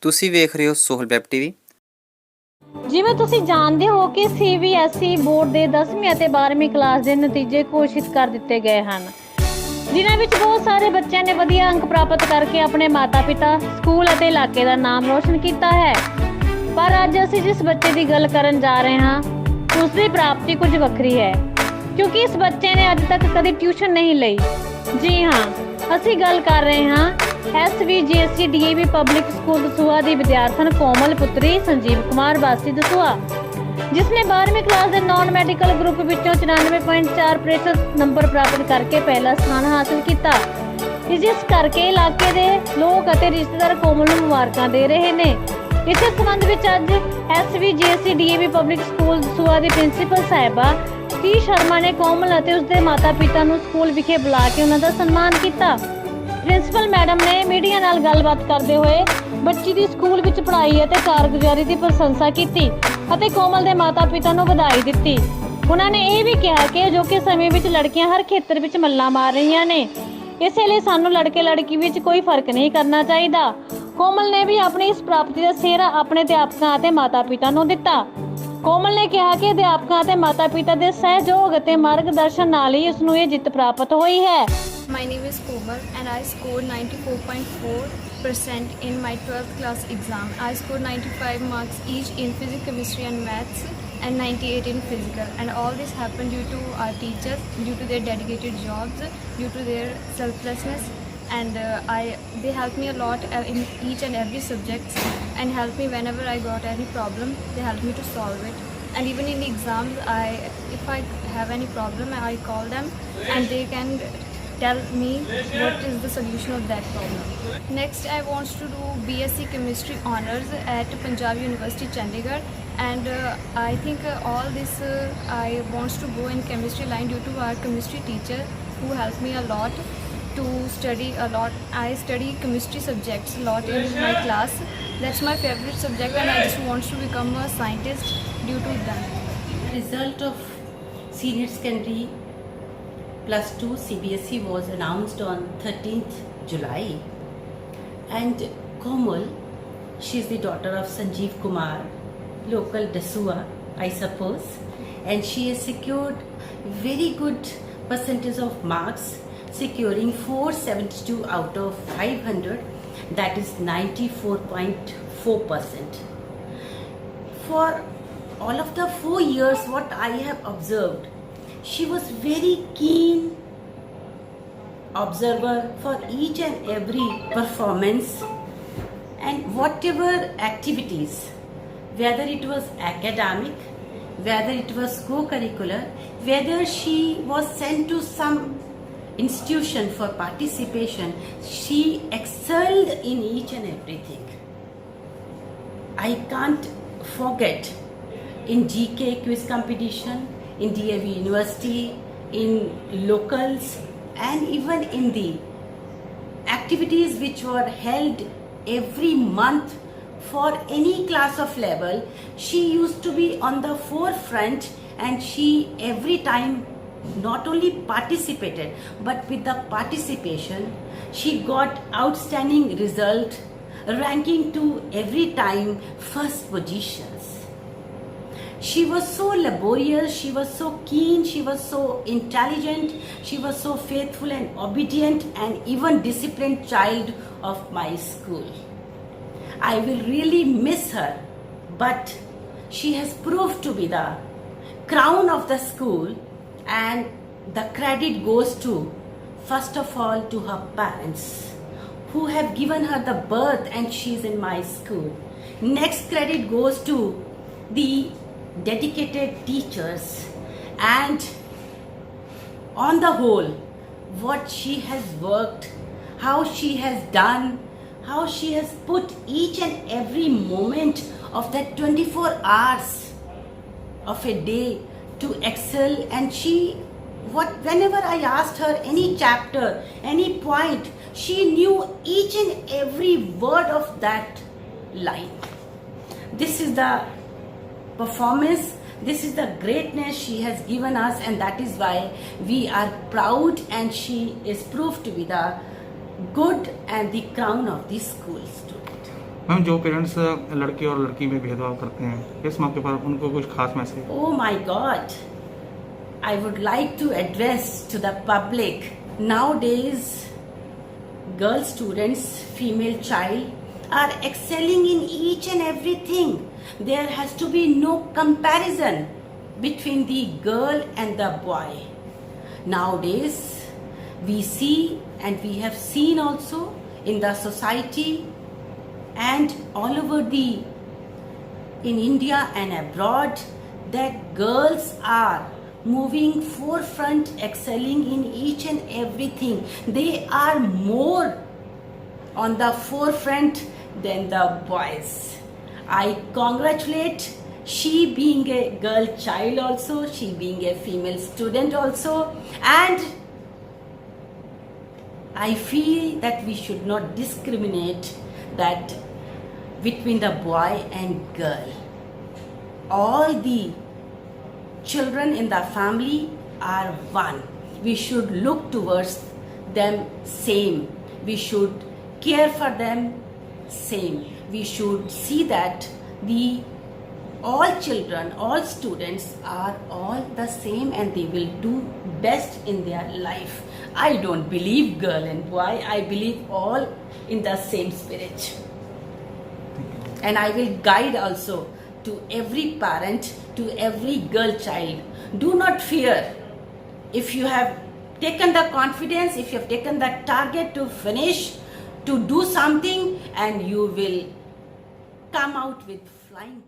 ਤੁਸੀਂ ਵੇਖ ਰਹੇ ਹੋ ਸੋਹਲ ਵੈਬ ਟੀਵੀ। ਜਿਵੇਂ ਤੁਸੀਂ ਜਾਣਦੇ ਹੋ ਕਿ ਸੀਬੀਐਸਈ ਬੋਰਡ ਦੇ 10ਵੀਂ ਅਤੇ 12ਵੀਂ ਕਲਾਸ ਦੇ ਨਤੀਜੇ ਘੋਸ਼ਿਤ ਕਰ ਦਿੱਤੇ ਗਏ ਹਨ, ਜਿਨ੍ਹਾਂ ਵਿੱਚ ਬਹੁਤ ਸਾਰੇ ਬੱਚਿਆਂ ਨੇ ਵਧੀਆ ਅੰਕ ਪ੍ਰਾਪਤ ਕਰਕੇ ਆਪਣੇ ਮਾਤਾ-ਪਿਤਾ, ਸਕੂਲ ਅਤੇ ਇਲਾਕੇ ਦਾ ਨਾਮ ਰੋਸ਼ਨ ਕੀਤਾ ਹੈ। ਪਰ ਅੱਜ ਅਸੀਂ ਜਿਸ ਬੱਚੇ ਦੀ ਗੱਲ ਕਰਨ ਜਾ ਰਹੇ ਹਾਂ, ਉਸ ਦੀ ਪ੍ਰਾਪਤੀ ਕੁਝ ਵੱਖਰੀ ਹੈ, ਕਿਉਂਕਿ ਇਸ ਬੱਚੇ ਨੇ ਅੱਜ ਤੱਕ ਕਦੇ ਟਿਊਸ਼ਨ ਨਹੀਂ ਲਈ। ਜੀ ਹਾਂ, ਅਸੀਂ ਗੱਲ ਕਰ ਰਹੇ ਹਾਂ SVJC DAV public school Dasuya ਦੀ ਵਿਦਿਆਰਥਣ ਕੋਮਲ ਪੁੱਤਰੀ ਸੰਜੀਵ ਕੁਮਾਰ ਵਾਸੀ ਦਸੂਹਾ, ਜਿਸ ਨੇ 12ਵੀਂ ਕਲਾਸ ਦੇ ਨਾਨ ਮੈਡੀਕਲ ਗਰੁੱਪ ਵਿੱਚੋਂ 94.4% ਨੰਬਰ ਪ੍ਰਾਪਤ ਕਰਕੇ ਪਹਿਲਾ ਸਥਾਨ ਹਾਸਲ ਕੀਤਾ। ਜਿਸ ਕਰਕੇ ਇਲਾਕੇ ਦੇ ਲੋਕ ਅਤੇ ਰਿਸ਼ਤੇਦਾਰ ਕੋਮਲ ਨੂੰ ਮੁਬਾਰਕਾਂ ਦੇ ਰਹੇ ਨੇ। ਇਸੇ ਸੰਬੰਧ ਵਿੱਚ ਅੱਜ SVJC DAV public school Dasuya ਦੀ ਪ੍ਰਿੰਸੀਪਲ ਸਾਹਿਬਾ ਟੀ ਸ਼ਰਮਾ ਨੇ ਕੋਮਲ ਅਤੇ ਉਸਦੇ ਮਾਤਾ-ਪਿਤਾ ਨੂੰ ਸਕੂਲ ਵਿਖੇ ਬੁਲਾ ਕੇ ਉਹਨਾਂ ਦਾ ਸਨਮਾਨ ਕੀਤਾ। ਪ੍ਰਿੰਸੀਪਲ ਮੈਡਮ ਨੇ ਮੀਡੀਆ ਨਾਲ ਗੱਲਬਾਤ ਕਰਦੇ ਹੋਏ ਬੱਚੀ ਦੀ ਸਕੂਲ ਵਿੱਚ ਪੜ੍ਹਾਈ ਅਤੇ ਕਾਰਗੁਜ਼ਾਰੀ ਦੀ ਪ੍ਰਸ਼ੰਸਾ ਕੀਤੀ ਅਤੇ ਕੋਮਲ ਦੇ ਮਾਤਾ-ਪਿਤਾ ਨੂੰ ਵਧਾਈ ਦਿੱਤੀ। ਉਹਨਾਂ ਨੇ ਇਹ ਵੀ ਕਿਹਾ ਕਿ ਅਜੋਕੇ ਸਮੇਂ ਵਿੱਚ ਲੜਕੀਆਂ ਹਰ ਖੇਤਰ ਵਿੱਚ ਮੱਲਾਂ ਮਾਰ ਰਹੀਆਂ ਨੇ, ਇਸੇ ਲਈ ਸਾਨੂੰ ਲੜਕੇ-ਲੜਕੀ ਵਿੱਚ ਕੋਈ ਫਰਕ ਨਹੀਂ ਕਰਨਾ ਚਾਹੀਦਾ। ਕੋਮਲ ਨੇ ਵੀ ਆਪਣੀ ਇਸ ਪ੍ਰਾਪਤੀ ਦਾ ਸਿਹਰਾ ਆਪਣੇ ਅਧਿਆਪਕਾਂ ਅਤੇ ਮਾਤਾ-ਪਿਤਾ ਨੂੰ ਦਿੱਤਾ। ਕੋਮਲ ਨੇ ਕਿਹਾ ਕਿ ਅਧਿਆਪਕਾਂ ਅਤੇ ਮਾਤਾ-ਪਿਤਾ ਦੇ ਸਹਿਯੋਗ ਅਤੇ ਮਾਰਗਦਰਸ਼ਨ ਨਾਲ ਹੀ ਉਸ ਨੂੰ ਇਹ ਜਿੱਤ ਪ੍ਰਾਪਤ ਹੋਈ ਹੈ। My name is Komal and I scored 94.4% in my 12th class exam. I scored 95 marks each in physics, chemistry and maths and 98 in physical. And all this happened due to our teachers, due to their dedicated jobs, due to their selflessness. And they helped me a lot in each and every subject and helped me whenever I got any problem. They helped me to solve it. And even in the exams, if I have any problem, I call them and they can tell me what is the solution of that problem. Next, I want to do BSc Chemistry Honours at Punjab University, Chandigarh. And I think all this I want to go in chemistry line due to our chemistry teacher who helped me a lot to study a lot. I study chemistry subjects a lot in my class. That's my favorite subject and I just want to become a scientist due to them. Result of senior secondary plus 2 CBSE was announced on 13th July, and Komal, she is the daughter of Sanjeev Kumar, local Dasuha, I suppose, and she has secured very good percentage of marks, securing 472 out of 500, that is 94.4%. For all of the 4 years what I have observed, she was very keen observer for each and every performance and whatever activities, whether it was academic, whether it was co-curricular, whether she was sent to some institution for participation, she excelled in each and everything. I can't forget in GK quiz competition, in DAV University, in locals, and even in the activities which were held every month for any class of level. She used to be on the forefront and she every time not only participated, but with the participation she got outstanding result, ranking to every time first positions. She was so laborious, she was so keen, she was so intelligent, she was so faithful and obedient and even disciplined child of my school. I will really miss her, but she has proved to be the crown of the school, and the credit goes to, first of all, to her parents who have given her the birth and she is in my school. Next credit goes to the dedicated teachers, and on the whole what she has worked, how she has done, how she has put each and every moment of that 24 hours of a day to excel. And she, whenever I asked her any chapter, any point, she knew each and every word of that line. This is the performance, this is the greatness she has given us, and that is why we are proud, and she is proved to be the good and the crown of the school student. Ma'am जो parents लड़के और लड़की में भेदभाव करते हैं इस मौके पर उनको कुछ खास message? Oh my God, I would like to address to the public. Nowadays, girl students, female child are excelling in each and everything. There has to be no comparison between the girl and the boy. Nowadays, we see and we have seen also in the society and all over in India and abroad that girls are moving forefront, excelling in each and everything. They are more on the forefront than the boys. I congratulate she being a girl child also, she being a female student also, and I feel that we should not discriminate that between the boy and girl. All the children in the family are one. We should look towards them same. We should care for them same. We should see that all children, all students are all the same and they will do best in their life. I don't believe girl and boy. I believe all in the same spirit. And I will guide also to every parent, to every girl child. Do not fear. If you have taken the confidence, if you have taken the target to finish, to do something, and you will come out with flying